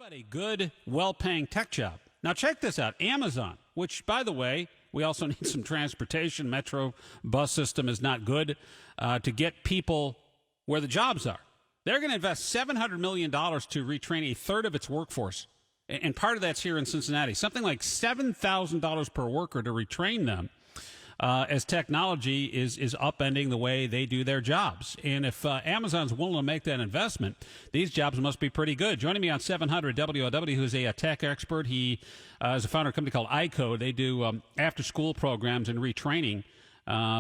about a good, well-paying tech job? Now check this out. Amazon, which, by the way, we also need some transportation. Metro bus system is not good to get people where the jobs are. They're going to invest $700 million to retrain a third of its workforce. And part of that's here in Cincinnati. Something like $7,000 per worker to retrain them as technology is upending the way they do their jobs. And if Amazon's willing to make that investment, these jobs must be pretty good. Joining me on 700 WLW, who's a tech expert. He is a founder of a company called iCode. They do after-school programs and retraining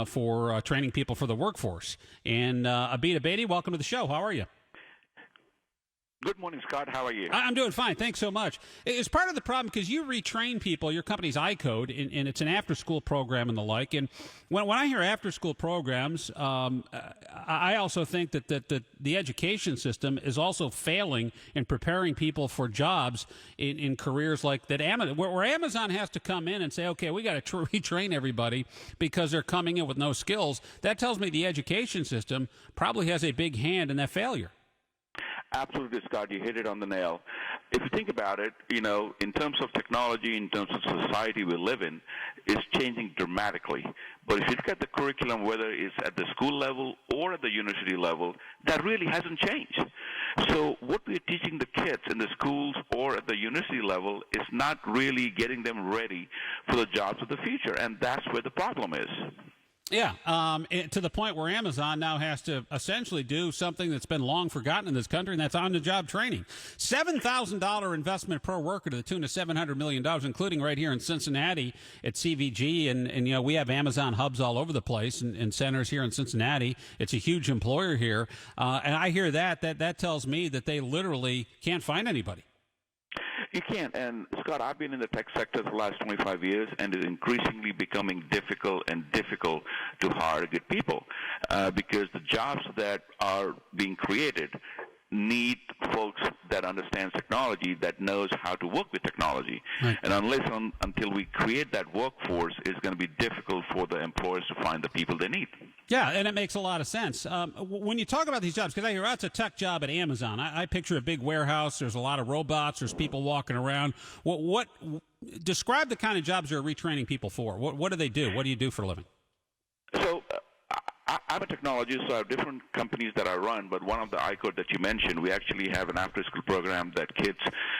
for training people for the workforce. And Abid Abedi, welcome to the show. How are you? Good morning, Scott. How are you? I'm doing fine. Thanks so much. It's part of the problem because you retrain people. Your company's iCode, and it's an after-school program and the like. And when I hear after-school programs, I also think that the education system is also failing in preparing people for jobs in careers like that. Where Amazon has to come in and say, okay, we got to retrain everybody because they're coming in with no skills. That tells me the education system probably has a big hand in that failure. Absolutely, Scott. You hit it on the nail. If you think about it, in terms of technology, in terms of society we live in, it's changing dramatically. But if you look at the curriculum, whether it's at the school level or at the university level, that really hasn't changed. So what we're teaching the kids in the schools or at the university level is not really getting them ready for the jobs of the future, and that's where the problem is. Yeah, to the point where Amazon now has to essentially do something that's been long forgotten in this country, and that's on-the-job training. $7,000 investment per worker to the tune of $700 million, including right here in Cincinnati at CVG. And we have Amazon hubs all over the place and centers here in Cincinnati. It's a huge employer here. And I hear that tells me that they literally can't find anybody. You can't. And, Scott, I've been in the tech sector for the last 25 years, and it's increasingly becoming difficult to hire good people because the jobs that are being created need folks that understand technology, that knows how to work with technology. Right. And until we create that workforce, it's going to be difficult for the employers to find the people they need. Yeah, and it makes a lot of sense. When you talk about these jobs, because I hear, it's a tech job at Amazon. I picture a big warehouse. There's a lot of robots. There's people walking around. Describe the kind of jobs you're retraining people for. What do they do? What do you do for a living? So I'm a technologist, so I have different companies that I run, but one of the iCode that you mentioned, we actually have an after-school program that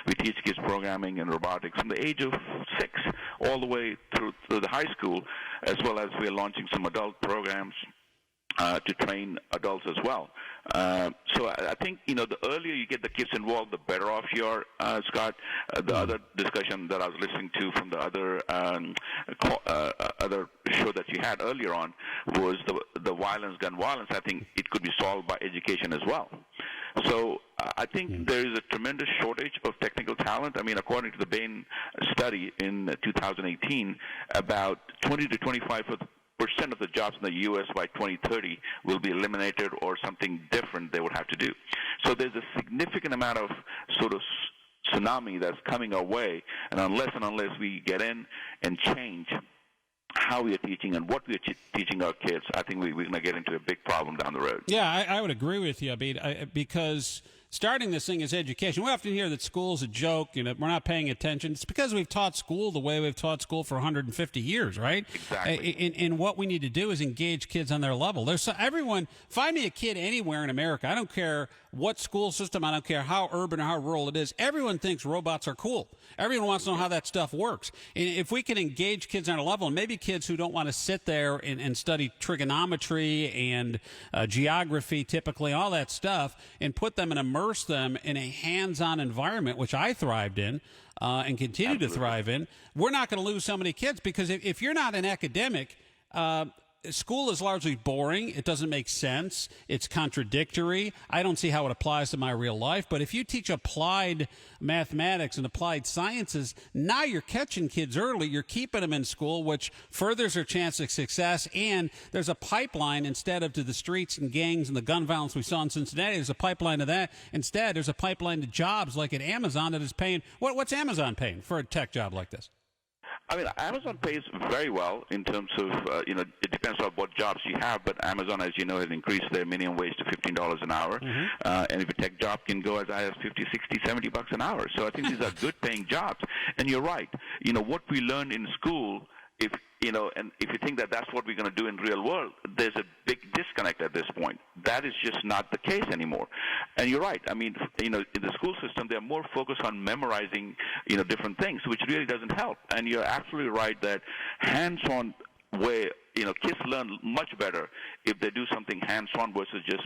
we teach kids programming and robotics from the age of 6 all the way through the high school, as well as we're launching some adult programs to train adults as well. So I think, the earlier you get the kids involved, the better off you are, Scott. The other discussion that I was listening to from the other show that you had earlier on was the gun violence. I think it could be solved by education as well. So I think there is a tremendous shortage of technical talent. I mean, according to the Bain study in 2018, about 20 to 25% of the jobs in the U.S. by 2030 will be eliminated or something different they would have to do. So there's a significant amount of sort of tsunami that's coming our way, and unless we get in and change how we are teaching and what we are teaching our kids, I think we're going to get into a big problem down the road. Yeah, I would agree with you, Abid, because starting this thing is education. We often hear that school's a joke, we're not paying attention. It's because we've taught school the way we've taught school for 150 years, right? Exactly. And what we need to do is engage kids on their level. Find me a kid anywhere in America. I don't care what school system, I don't care how urban or how rural it is. Everyone thinks robots are cool. Everyone wants to know how that stuff works. And if we can engage kids on a level, and maybe kids who don't want to sit there and study trigonometry and geography, typically, all that stuff, and put them and immerse them in a hands-on environment, which I thrived in and continue to thrive in, we're not going to lose so many kids, because if you're not an academic, school is largely boring. It doesn't make sense. It's contradictory. I don't see how it applies to my real life. But if you teach applied mathematics and applied sciences, now you're catching kids early. You're keeping them in school, which furthers their chance of success. And there's a pipeline instead of to the streets and gangs and the gun violence we saw in Cincinnati. There's a pipeline to that. Instead, there's a pipeline to jobs like at Amazon that is paying. What's Amazon paying for a tech job like this? I mean, Amazon pays very well in terms of, it depends on what jobs you have, but Amazon, as you know, has increased their minimum wage to $15 an hour. And if a tech job can go as high as 50, 60, 70 bucks an hour. So I think these are good paying jobs. And you're right. What we learned in school, if you think that that's what we're going to do in real world, there's a big disconnect at this point. That is just not the case anymore. And you're right. I mean, in the school system, they're more focused on memorizing, different things, which really doesn't help. And you're absolutely right that hands-on way, kids learn much better if they do something hands-on versus just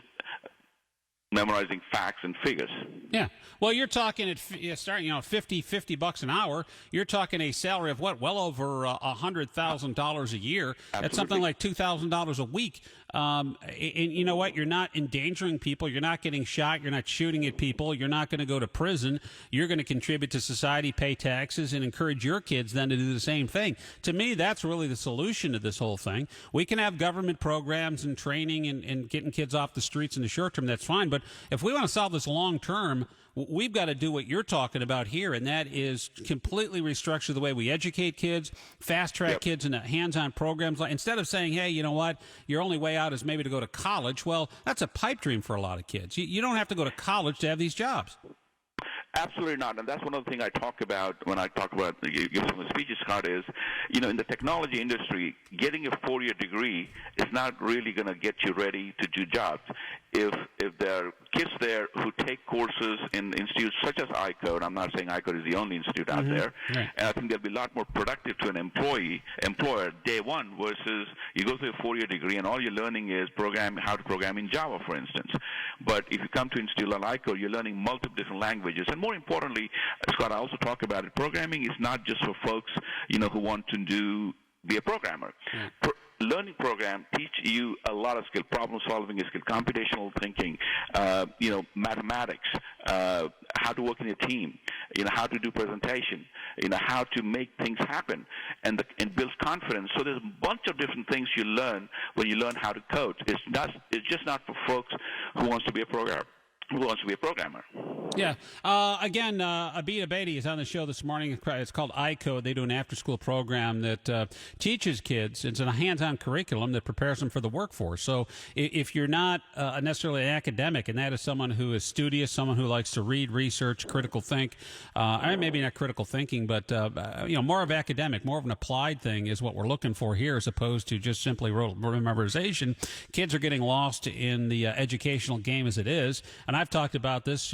memorizing facts and figures. Yeah. Well, you're talking at starting, $50 an hour. You're talking a salary of what? Well over $100,000 a year. Absolutely. That's something like $2,000 a week. And you know what? You're not endangering people. You're not getting shot. You're not shooting at people. You're not going to go to prison. You're going to contribute to society, pay taxes, and encourage your kids then to do the same thing. To me, that's really the solution to this whole thing. We can have government programs and training and getting kids off the streets in the short term. That's fine. But if we want to solve this long term, we've got to do what you're talking about here, and that is completely restructure the way we educate kids, fast-track kids into hands-on programs. Instead of saying, hey, you know what, your only way out is maybe to go to college, well, that's a pipe dream for a lot of kids. You don't have to go to college to have these jobs. Absolutely not, and that's one of the things I talk about when I talk about give some of the speeches, Scott, is, in the technology industry, getting a 4-year degree is not really going to get you ready to do jobs. If there are kids there who take courses in institutes such as iCode, I'm not saying iCode is the only institute out there, and I think they'll be a lot more productive to an employer day one versus you go through a 4-year degree and all you're learning is how to program in Java, for instance. But if you come to an institute like iCode, you're learning multiple different languages. And more importantly, Scott, I also talk about it, programming is not just for folks, who want to be a programmer. Learning program teach you a lot of skill. Problem solving is skill, computational thinking, mathematics, how to work in a team, how to do presentation, how to make things happen, and builds confidence. So there's a bunch of different things you learn when you learn how to code. It's just not for folks who wants to be a programmer. Yeah. Again, Abid Abedi is on the show this morning. It's called iCode. They do an after-school program that teaches kids. It's a hands-on curriculum that prepares them for the workforce. So if you're not necessarily an academic, and that is someone who is studious, someone who likes to read, research, critical think, maybe not critical thinking, but more of academic, more of an applied thing is what we're looking for here, as opposed to just simply memorization. Kids are getting lost in the educational game as it is. And I've talked about this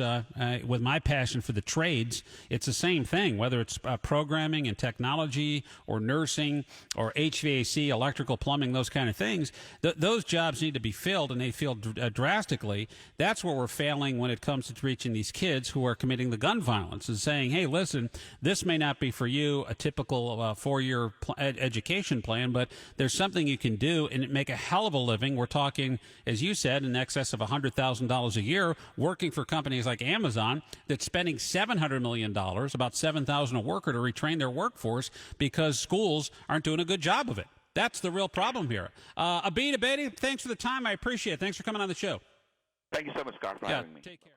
with my passion for the trades. It's the same thing, whether it's programming and technology or nursing or HVAC, electrical, plumbing, those kind of things. Those jobs need to be filled, and they feel drastically. That's where we're failing when it comes to reaching these kids who are committing the gun violence and saying, hey, listen, this may not be for you, a typical 4-year education plan, but there's something you can do and make a hell of a living. We're talking, as you said, in excess of $100,000 a year, working for companies like Amazon that's spending $700 million, about $7,000 a worker, to retrain their workforce because schools aren't doing a good job of it. That's the real problem here. Abid Abedi, thanks for the time. I appreciate it. Thanks for coming on the show. Thank you so much, Scott, for having me. Take care.